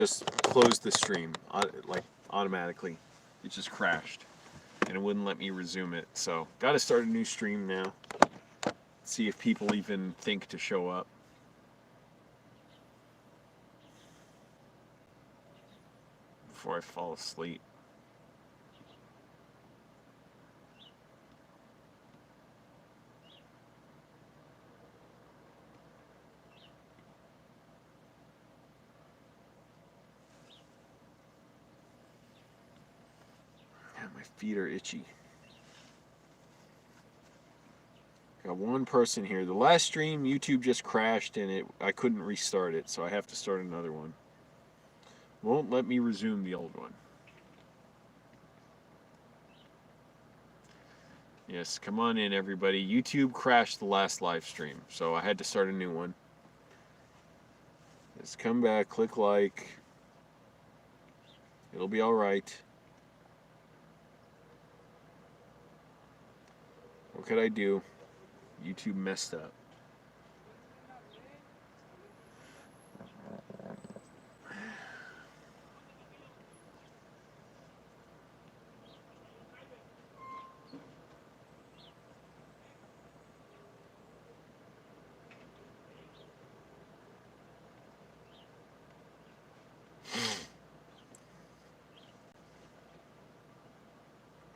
just closed the stream, like automatically. It just crashed, and it wouldn't let me resume it. So, got to start a new stream now. See if people even think to show up. Before I fall asleep. My feet are itchy. Got one person here. The last stream, YouTube just crashed and I couldn't restart it, so I have to start another one. Won't let me resume the old one. Yes, come on in, everybody. YouTube crashed the last live stream, so I had to start a new one. Let's come back, click like. It'll be all right. What could I do? YouTube messed up.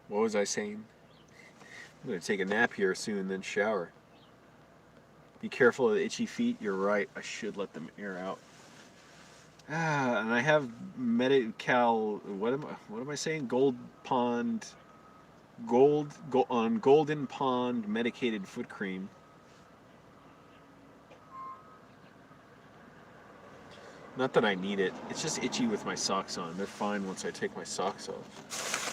What was I saying? I'm going to take a nap here soon, then shower. Be careful of the itchy feet. You're right. I should let them air out. And I have Medi-Cal. What am I saying? Golden Pond medicated foot cream. Not that I need it. It's just itchy with my socks on. They're fine once I take my socks off.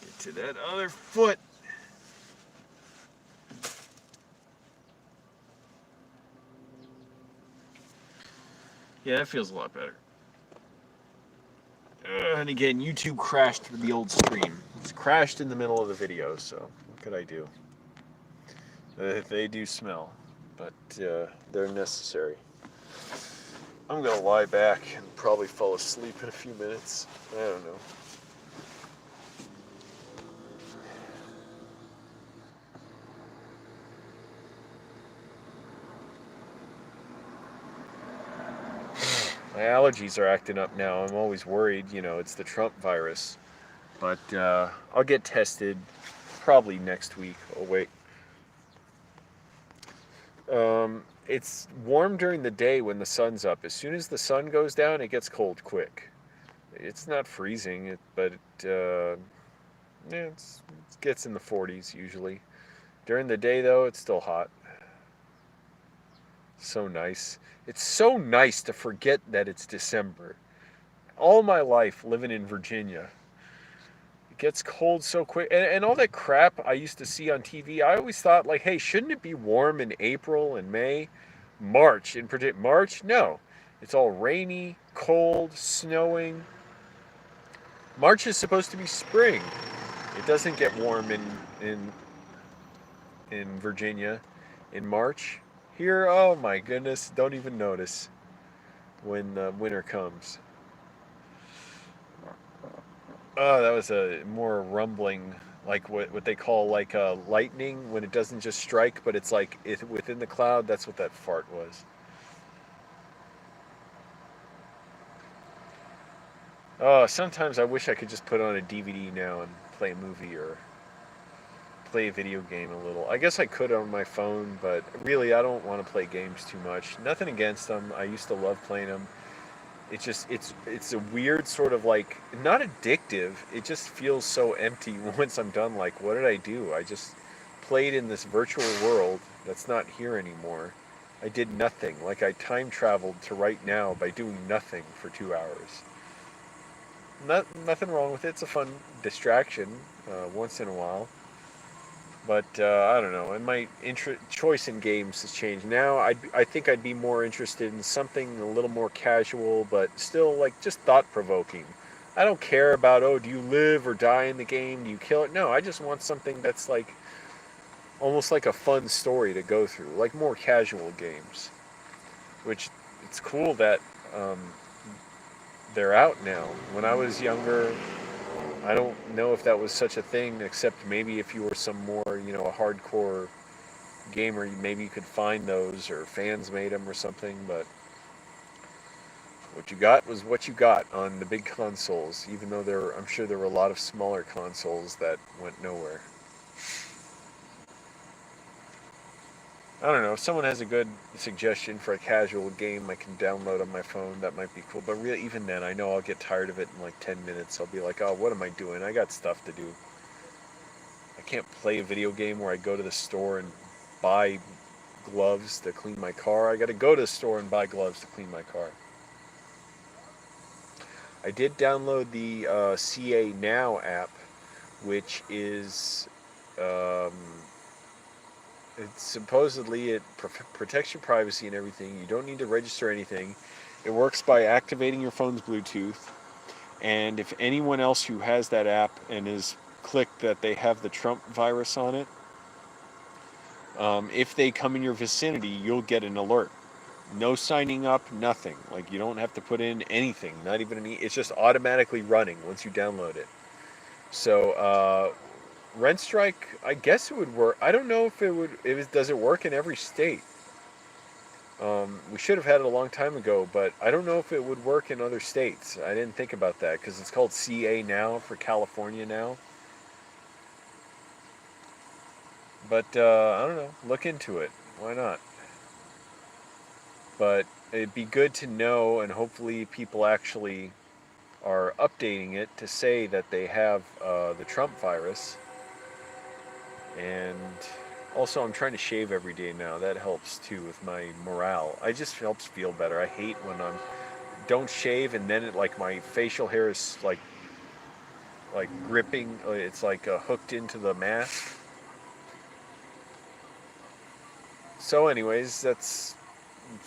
Get to that other foot. Yeah, that feels a lot better. And again, YouTube crashed the old stream. It's crashed in the middle of the video, so what could I do? They do smell, but they're necessary. I'm going to lie back and probably fall asleep in a few minutes. I don't know. My allergies are acting up now. I'm always worried, it's the Trump virus. But I'll get tested probably next week. Oh, wait. It's warm during the day when the sun's up. As soon as the sun goes down, it gets cold quick. It's not freezing, but it gets in the 40s usually. During the day, though, it's still hot. So nice. It's so nice to forget that it's December. All my life living in Virginia, it gets cold so quick. And all that crap I used to see on TV, I always thought, like, hey, shouldn't it be warm in April and May? March, in particular. March? No. It's all rainy, cold, snowing. March is supposed to be spring. It doesn't get warm in Virginia in March. Here, oh my goodness, don't even notice when winter comes. Oh, that was a more rumbling, like what they call like lightning, when it doesn't just strike, but it's like within the cloud. That's what that fart was. Oh, sometimes I wish I could just put on a DVD now and play a movie or play a video game a little. I guess I could on my phone, but really I don't want to play games too much. Nothing against them. I used to love playing them. It's just it's a weird sort of like, not addictive. It just feels so empty once I'm done. Like, what did I do? I just played in this virtual world that's not here anymore. I did nothing. Like, I time traveled to right now by doing nothing for 2 hours. Nothing wrong with it. It's a fun distraction once in a while. But I don't know. And my choice in games has changed. Now I think I'd be more interested in something a little more casual, but still like just thought-provoking. I don't care about, oh, do you live or die in the game? Do you kill it? No, I just want something that's like almost like a fun story to go through, like more casual games. Which it's cool that um, they're out now. When I was younger, I don't know if that was such a thing, except maybe if you were some more, a hardcore gamer, maybe you could find those or fans made them or something. But what you got was what you got on the big consoles. Even though I'm sure there were a lot of smaller consoles that went nowhere. I don't know. If someone has a good suggestion for a casual game I can download on my phone, that might be cool. But really, even then, I know I'll get tired of it in like 10 minutes. I'll be like, oh, what am I doing? I got stuff to do. I can't play a video game where I go to the store and buy gloves to clean my car. I got to go to the store and buy gloves to clean my car. I did download the CA Now app, which is it protects your privacy and everything. You don't need to register anything. It works by activating your phone's Bluetooth. And if anyone else who has that app and is clicked that they have the Trump virus on it, if they come in your vicinity, you'll get an alert. No signing up, nothing. Like, you don't have to put in anything, not even it's just automatically running once you download it. So, Rent Strike, I guess it would work. I don't know if does it work in every state? We should have had it a long time ago, but I don't know if it would work in other states. I didn't think about that because it's called CA Now for California now. But I don't know. Look into it. Why not? But it'd be good to know, and hopefully people actually are updating it to say that they have the Trump virus. And also, I'm trying to shave every day now. That helps too with my morale. I just helps feel better. I hate when I don't shave and then my facial hair is like gripping. It's like hooked into the mask. So, anyways, it's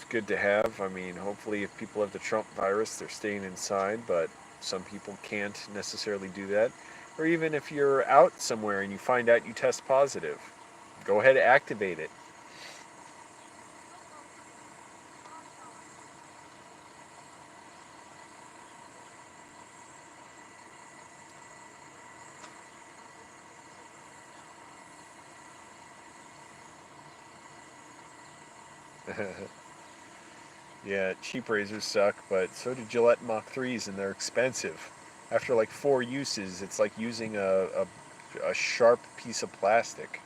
good to have. I mean, hopefully, if people have the Trump virus, they're staying inside. But some people can't necessarily do that. Or even if you're out somewhere and you find out you test positive, go ahead and activate it. Yeah, cheap razors suck, but so do Gillette Mach 3s, and they're expensive. After like 4 uses, it's like using a sharp piece of plastic.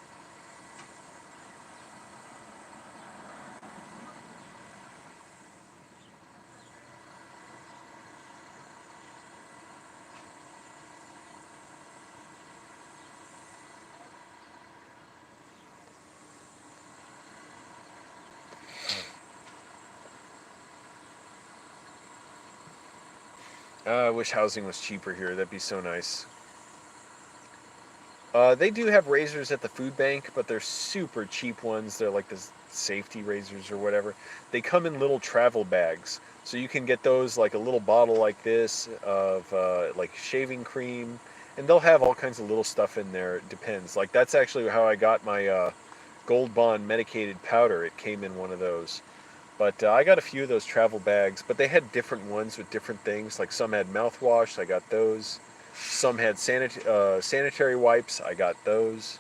I wish housing was cheaper here. That'd be so nice. They do have razors at the food bank, but they're super cheap ones. They're like the safety razors or whatever. They come in little travel bags, so you can get those like a little bottle like this of like shaving cream, and they'll have all kinds of little stuff in there. It depends. Like that's actually how I got my Gold Bond medicated powder. It came in one of those. But I got a few of those travel bags, but they had different ones with different things. Like some had mouthwash, I got those. Some had sanitary wipes, I got those.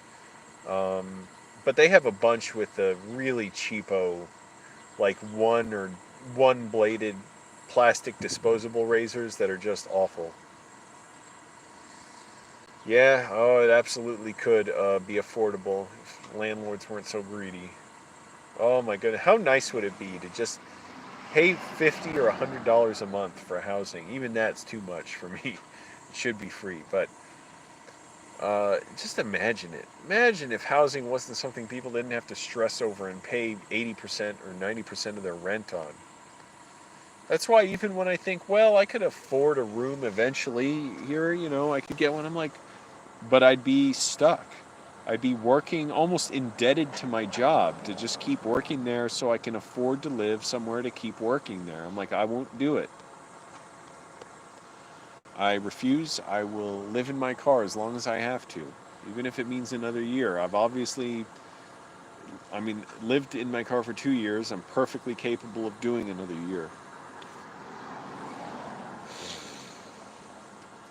But they have a bunch with the really cheapo, like one bladed plastic disposable razors that are just awful. Yeah, oh, it absolutely could be affordable if landlords weren't so greedy. Oh my goodness, how nice would it be to just pay $50 or $100 a month for housing? Even that's too much for me. It should be free, but just imagine it. Imagine if housing wasn't something people didn't have to stress over and pay 80% or 90% of their rent on. That's why even when I think, well, I could afford a room eventually here, I could get one, I'm like, but I'd be stuck. I'd be working almost indebted to my job to just keep working there so I can afford to live somewhere to keep working there. I'm like, I won't do it. I refuse. I will live in my car as long as I have to, even if it means another year. I've obviously lived in my car for 2 years. I'm perfectly capable of doing another year.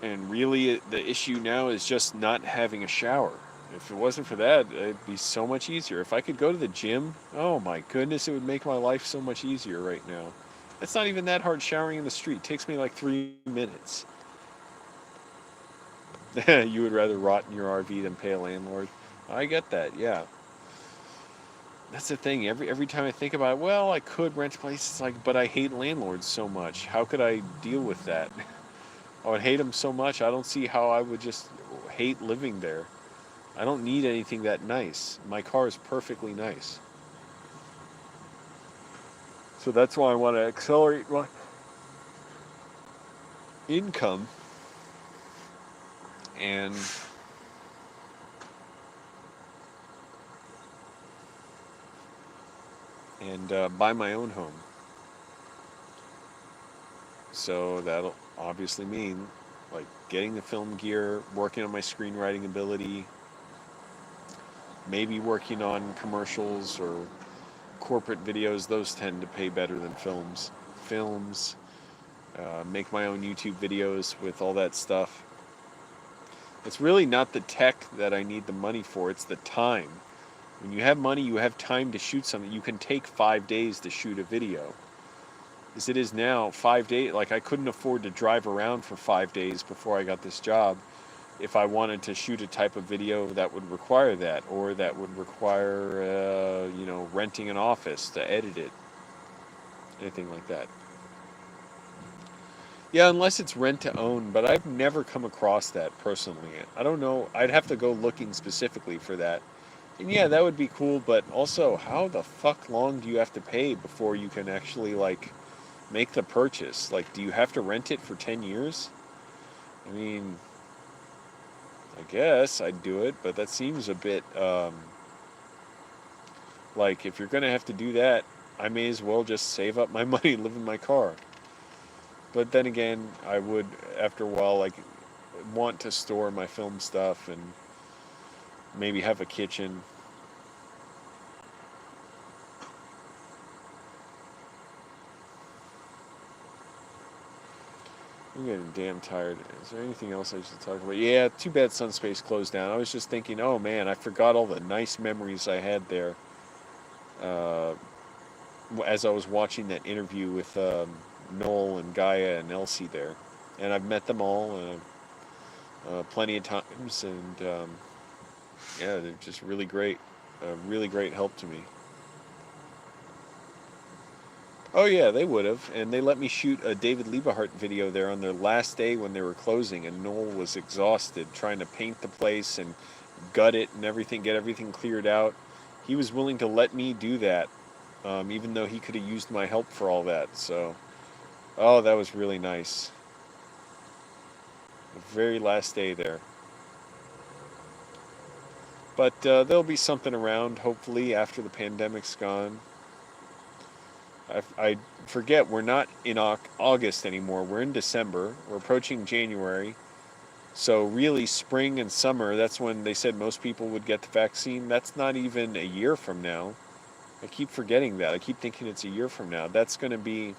And really, the issue now is just not having a shower. If it wasn't for that, it'd be so much easier. If I could go to the gym, oh my goodness, it would make my life so much easier right now. It's not even that hard showering in the street. It takes me like 3 minutes. You would rather rot in your RV than pay a landlord? I get that, yeah. That's the thing. Every time I think about it, well, I could rent a place. It's like, but I hate landlords so much. How could I deal with that? I would hate them so much. I don't see how I would just hate living there. I don't need anything that nice. My car is perfectly nice. So that's why I want to accelerate my income and buy my own home. So that'll obviously mean like getting the film gear, working on my screenwriting ability, maybe working on commercials or corporate videos. Those tend to pay better than films. Make my own YouTube videos with all that stuff. It's really not the tech that I need the money for, it's the time. When you have money, you have time to shoot something. You can take 5 days to shoot a video. As it is now, 5 days, like I couldn't afford to drive around for 5 days before I got this job if I wanted to shoot a type of video that would require that, or that would require, renting an office to edit it. Anything like that. Yeah, unless it's rent to own, but I've never come across that personally. I don't know. I'd have to go looking specifically for that. And yeah, that would be cool, but also, how the fuck long do you have to pay before you can actually, like, make the purchase? Like, do you have to rent it for 10 years? I mean, I guess I'd do it, but that seems a bit, like, if you're going to have to do that, I may as well just save up my money and live in my car. But then again, I would, after a while, like, want to store my film stuff and maybe have a kitchen. I'm getting damn tired. Is there anything else I should talk about? Yeah, too bad Sunspace closed down. I was just thinking, oh man, I forgot all the nice memories I had there. As I was watching that interview with Noel and Gaia and Elsie there. And I've met them all plenty of times, and yeah, they're just really great. Really great help to me. Oh yeah, they would have, and they let me shoot a David Liebehart video there on their last day when they were closing, and Noel was exhausted trying to paint the place and gut it and everything, get everything cleared out. He was willing to let me do that, even though he could have used my help for all that. So, oh, that was really nice. The very last day there. But there'll be something around, hopefully, after the pandemic's gone. I forget, we're not in August anymore. We're in December. We're approaching January. So really, spring and summer, that's when they said most people would get the vaccine. That's not even a year from now. I keep forgetting that. I keep thinking it's a year from now. That's going to be...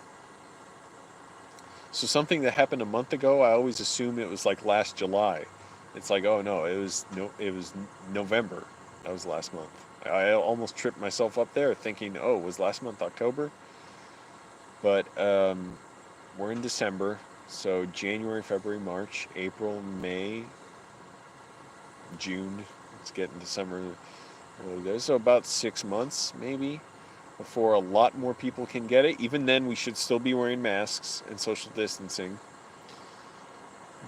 So something that happened a month ago, I always assume it was like last July. It's like, oh no, it was November. That was last month. I almost tripped myself up there thinking, oh, was last month October? But we're in December, so January, February, March, April, May, June. It's getting to summer. So about 6 months, maybe, before a lot more people can get it. Even then, we should still be wearing masks and social distancing.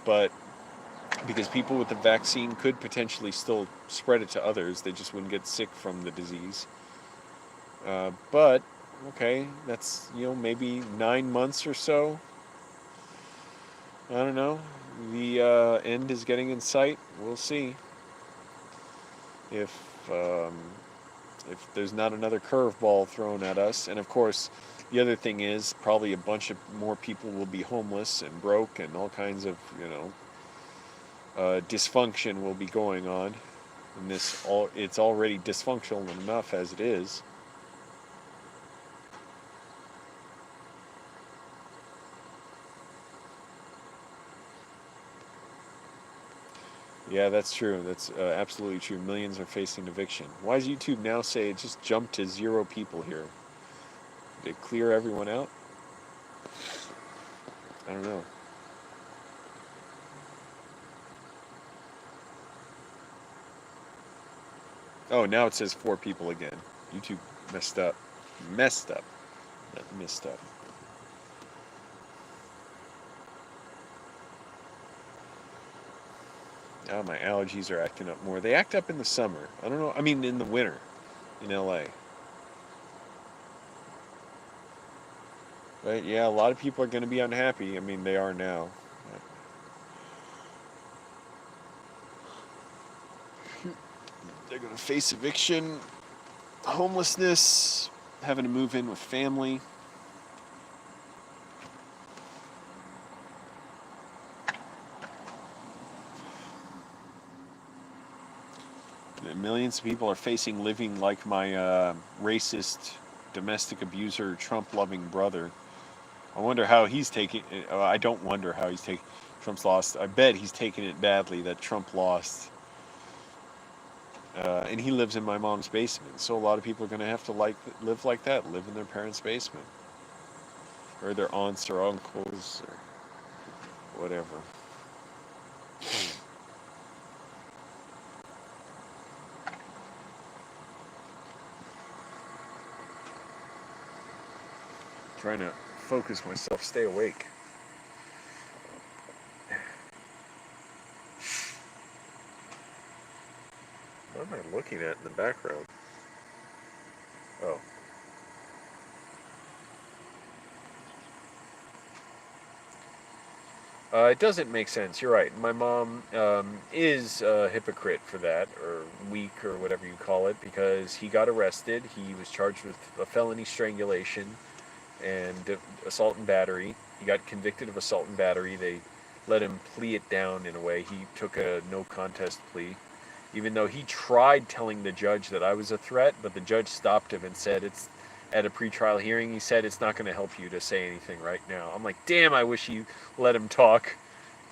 But because people with the vaccine could potentially still spread it to others, they just wouldn't get sick from the disease. But okay, that's, maybe 9 months or so. I don't know. The end is getting in sight. We'll see if there's not another curveball thrown at us. And of course, the other thing is probably a bunch of more people will be homeless and broke, and all kinds of dysfunction will be going on. And it's already dysfunctional enough as it is. Yeah, that's true. That's absolutely true. Millions are facing eviction. Why does YouTube now say it just jumped to 0 people here? Did it clear everyone out? I don't know. Oh, now it says 4 people again. YouTube messed up. Messed up. Not messed up. Oh, my allergies are acting up more. They act up in the summer. I don't know. I mean, in the winter in LA. But yeah, a lot of people are going to be unhappy. I mean, they are now. They're going to face eviction, homelessness, having to move in with family. Millions of people are facing living like my racist, domestic abuser, Trump-loving brother. I wonder how he's taking it. I don't wonder how he's taking Trump's lost. I bet he's taking it badly that Trump lost. And he lives in my mom's basement. So a lot of people are going to have to live like that, live in their parents' basement. Or their aunts or uncles or whatever. Trying to focus myself, stay awake. What am I looking at in the background? Oh. It doesn't make sense. You're right. My mom is a hypocrite for that, or weak, or whatever you call it, because he got arrested. He was charged with a felony strangulation and assault and battery. He got convicted of assault and battery. They let him plea it down in a way. He took a no contest plea, even though he tried telling the judge that I was a threat, but the judge stopped him and said it's at a pretrial hearing. He said it's not going to help you to say anything right now. I'm like, damn, I wish you let him talk.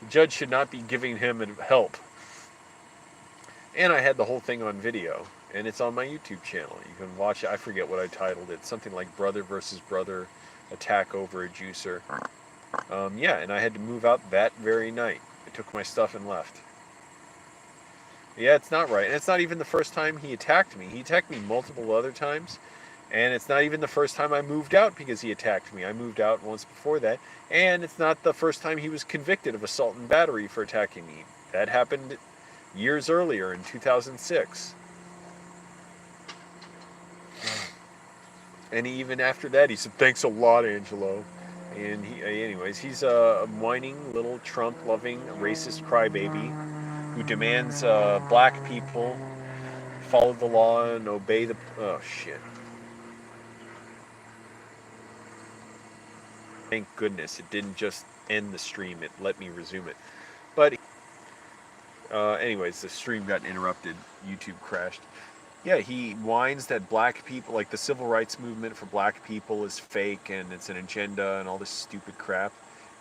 The judge should not be giving him help. And I had the whole thing on video, and it's on my YouTube channel. You can watch it. I forget what I titled it. Something like Brother versus Brother Attack Over a Juicer. Yeah, and I had to move out that very night. I took my stuff and left. Yeah, it's not right. And it's not even the first time he attacked me. He attacked me multiple other times. And it's not even the first time I moved out because he attacked me. I moved out once before that. And it's not the first time he was convicted of assault and battery for attacking me. That happened years earlier in 2006. And even after that, he said, "Thanks a lot, Angelo." And anyways, he's a whining little Trump-loving racist crybaby who demands black people follow the law and obey the... Oh, shit. Thank goodness it didn't just end the stream. It let me resume it. But anyways, the stream got interrupted. YouTube crashed. Yeah, he whines that black people, like the civil rights movement for black people is fake and it's an agenda and all this stupid crap.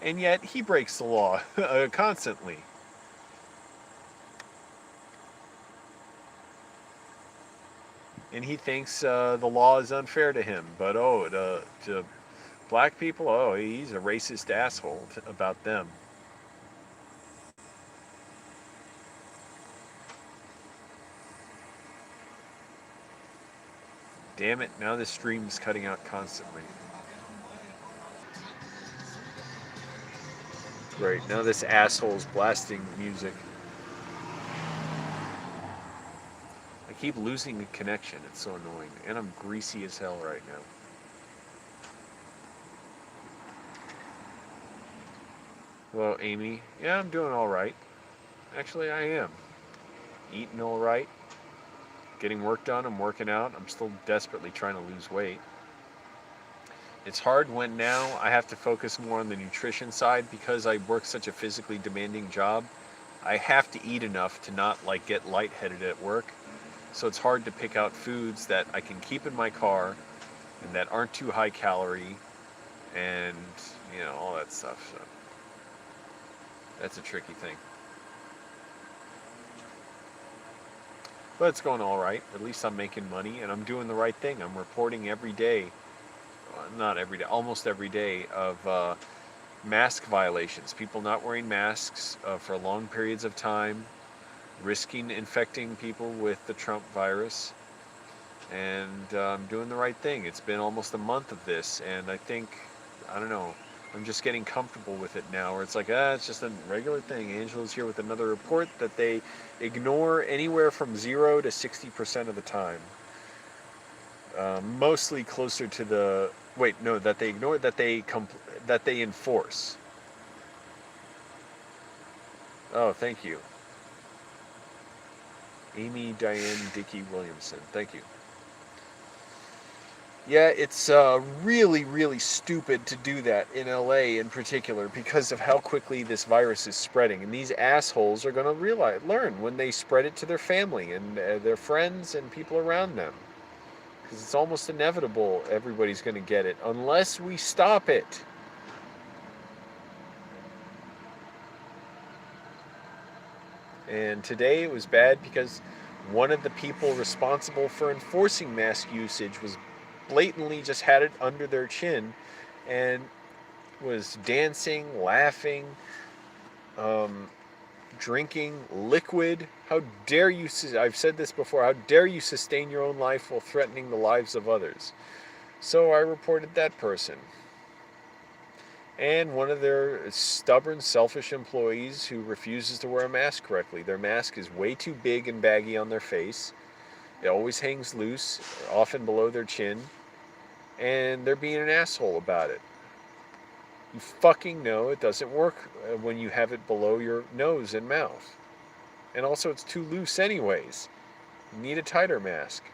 And yet he breaks the law constantly. And he thinks the law is unfair to him. But to black people, oh, he's a racist asshole about them. Damn it, now this stream is cutting out constantly. Great, now this asshole's blasting music. I keep losing the connection, it's so annoying. And I'm greasy as hell right now. Well, Amy, yeah, I'm doing alright. Actually, I am. Eating alright. Getting work done, I'm working out. I'm still desperately trying to lose weight. It's hard when now I have to focus more on the nutrition side because I work such a physically demanding job. I have to eat enough to not like get lightheaded at work. So it's hard to pick out foods that I can keep in my car and that aren't too high calorie and, you know, all that stuff. So that's a tricky thing. But it's going all right. At least I'm making money and I'm doing the right thing. I'm reporting every day, not every day, almost every day of mask violations. People not wearing masks for long periods of time, risking infecting people with the Trump virus. And I'm doing the right thing. It's been almost a month of this, and I think, I don't know, I'm just getting comfortable with it now, where it's like, it's just a regular thing. Angelo's here with another report that they ignore anywhere from 0 to 60% of the time. Mostly closer to the, wait, no, that they ignore, that they enforce. Oh, thank you. Amy Diane Dickey Williamson, thank you. Yeah, it's really, really stupid to do that in LA in particular because of how quickly this virus is spreading. And these assholes are going to learn when they spread it to their family and their friends and people around them. Because it's almost inevitable everybody's going to get it unless we stop it. And today it was bad because one of the people responsible for enforcing mask usage was blatantly just had it under their chin and was dancing, laughing, drinking liquid. How dare you, I've said this before, how dare you sustain your own life while threatening the lives of others? So I reported that person. And one of their stubborn, selfish employees who refuses to wear a mask correctly. Their mask is way too big and baggy on their face. It always hangs loose, often below their chin. And they're being an asshole about it. You fucking know it doesn't work when you have it below your nose and mouth. And also it's too loose anyways. You need a tighter mask.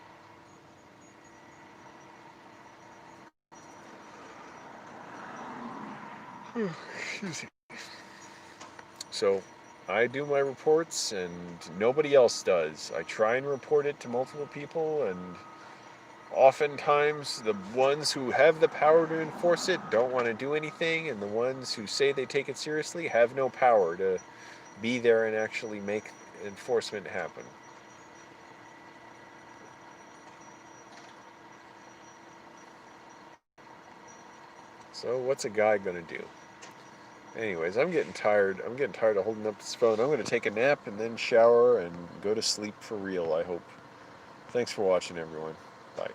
Excuse me. So I do my reports and nobody else does. I try and report it to multiple people, and oftentimes the ones who have the power to enforce it don't want to do anything, and the ones who say they take it seriously have no power to be there and actually make enforcement happen. So what's a guy gonna do? Anyways, I'm getting tired. I'm getting tired of holding up this phone. I'm going to take a nap and then shower and go to sleep for real, I hope. Thanks for watching, everyone. Bye.